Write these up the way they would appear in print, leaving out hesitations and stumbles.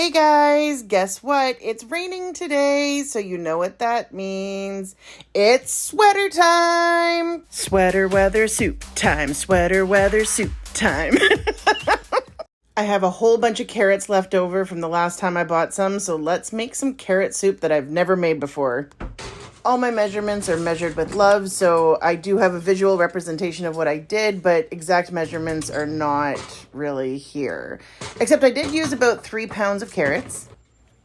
Hey guys, guess what? It's raining today, so you know what that means. It's sweater time! Sweater weather soup time, sweater weather soup time. I have a whole bunch of carrots left over from the last time I bought some, so let's make some carrot soup that I've never made before. All my measurements are measured with love, so I do have a visual representation of what I did, but exact measurements are not really here. Except I did use about 3 pounds of carrots,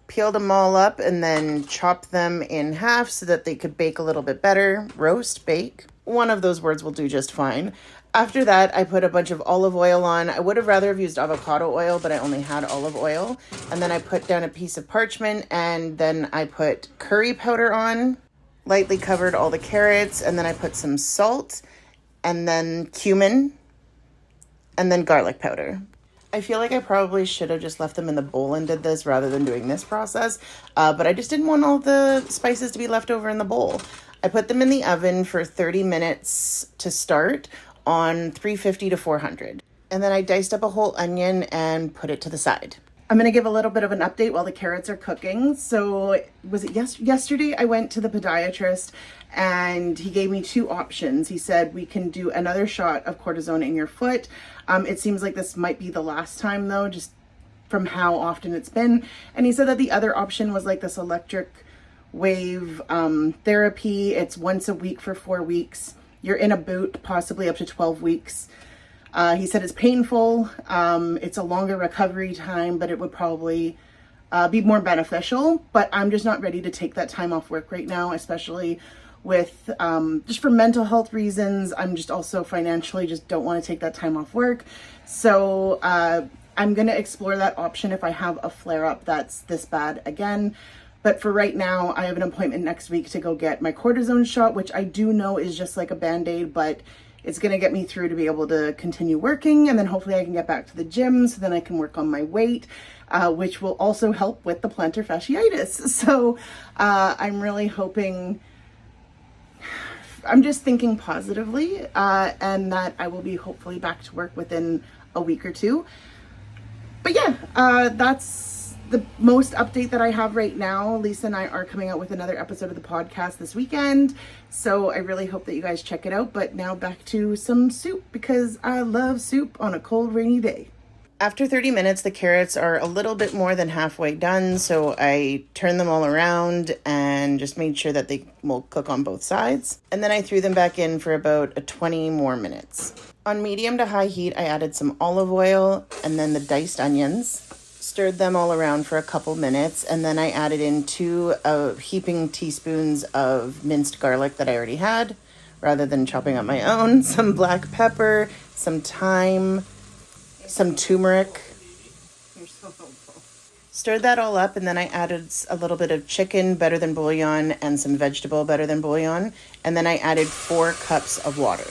peeled them all up, and then chopped them in half so that they could bake a little bit better. Roast, bake. One of those words will do just fine. After that, I put a bunch of olive oil on. I would have rather have used avocado oil, but I only had olive oil. And then I put down a piece of parchment, and then I put curry powder on. Lightly covered all the carrots, and then I put some salt, and then cumin, and then garlic powder. I feel like I probably should have just left them in the bowl and did this rather than doing this process, but I just didn't want all the spices to be left over in the bowl. I put them in the oven for 30 minutes to start on 350 to 400. And then I diced up a whole onion and put it to the side. I'm going to give a little bit of an update while the carrots are cooking. So was it yesterday I went to the podiatrist and he gave me 2 options. He said we can do another shot of cortisone in your foot. It seems like this might be the last time though, just from how often it's been. And he said that the other option was like this electric wave therapy. It's once a week for 4 weeks. You're in a boot, possibly up to 12 weeks. He said it's painful, it's a longer recovery time, but it would probably be more beneficial. But I'm just not ready to take that time off work right now, especially with just for mental health reasons. I'm just also financially just don't want to take that time off work. So I'm going to explore that option if I have a flare-up that's this bad again. But for right now, I have an appointment next week to go get my cortisone shot, which I do know is just like a Band-Aid, but it's going to get me through to be able to continue working, and then hopefully I can get back to the gym so then I can work on my weight, which will also help with the plantar fasciitis. So I'm really hoping, I'm just thinking positively, and that I will be hopefully back to work within a week or 2. But yeah, that's the most update that I have right now. Lisa and I are coming out with another episode of the podcast this weekend, so I really hope that you guys check it out. But now back to some soup, because I love soup on a cold, rainy day. After 30 minutes, the carrots are a little bit more than halfway done, so I turned them all around and just made sure that they will cook on both sides. And then I threw them back in for about 20 more minutes. On medium to high heat, I added some olive oil and then the diced onions. Stirred them all around for a couple minutes, and then I added in 2 heaping teaspoons of minced garlic that I already had, rather than chopping up my own, some black pepper, some thyme, some turmeric. You're so helpful. Stirred that all up, and then I added a little bit of chicken better than bouillon and some vegetable better than bouillon, and then I added 4 cups of water.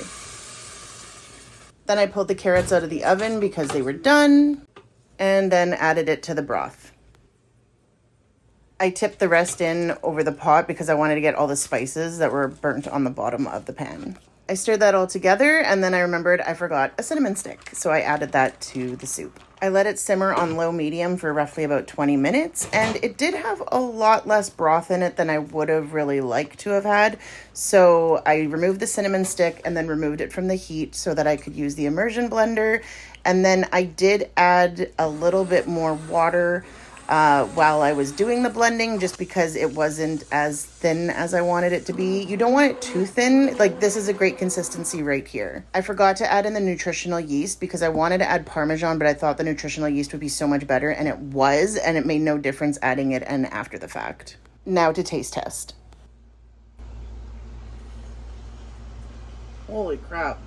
Then I pulled the carrots out of the oven because they were done, and then added it to the broth. I tipped the rest in over the pot because I wanted to get all the spices that were burnt on the bottom of the pan. I stirred that all together, and then I remembered I forgot a cinnamon stick, so I added that to the soup. I let it simmer on low medium for roughly about 20 minutes, and it did have a lot less broth in it than I would have really liked to have had. So I removed the cinnamon stick and then removed it from the heat so that I could use the immersion blender. And then I did add a little bit more water while I was doing the blending, just because it wasn't as thin as I wanted it to be. You don't want it too thin. Like, this is a great consistency right here. I forgot to add in the nutritional yeast because I wanted to add Parmesan, but I thought the nutritional yeast would be so much better, and it was, and it made no difference adding it in after the fact. Now to taste test. Holy crap.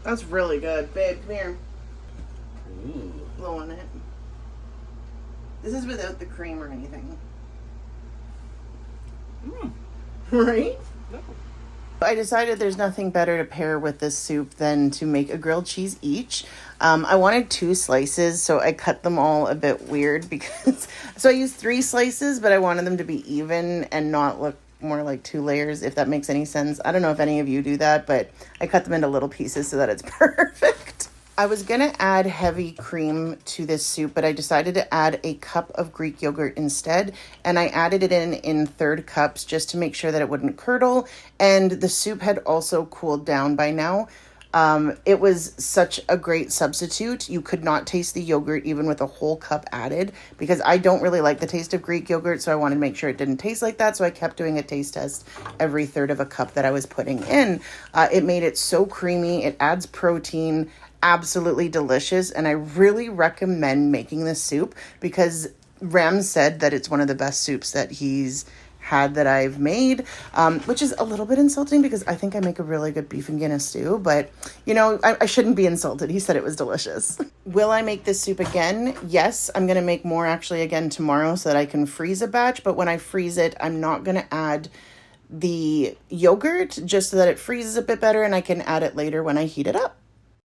That's really good. Babe, come here. Ooh. Blow on it. This is without the cream or anything. Right? No. I decided there's nothing better to pair with this soup than to make a grilled cheese each. I wanted 2 slices, so I cut them all a bit weird because... So I used 3 slices, but I wanted them to be even and not look more like 2 layers, if that makes any sense. I don't know if any of you do that, but I cut them into little pieces so that it's perfect. I was going to add heavy cream to this soup, but I decided to add a cup of Greek yogurt instead. And I added it in third cups just to make sure that it wouldn't curdle. And the soup had also cooled down by now. It was such a great substitute. You could not taste the yogurt even with a whole cup added, because I don't really like the taste of Greek yogurt. So I wanted to make sure it didn't taste like that. So I kept doing a taste test every third of a cup that I was putting in. It made it so creamy. It adds protein. Absolutely delicious. And I really recommend making this soup because Ram said that it's one of the best soups that he's had that I've made, which is a little bit insulting because I think I make a really good beef and Guinness stew, but you know, I shouldn't be insulted. He said it was delicious. Will I make this soup again? Yes, I'm going to make more actually again tomorrow so that I can freeze a batch, but when I freeze it, I'm not going to add the yogurt just so that it freezes a bit better and I can add it later when I heat it up.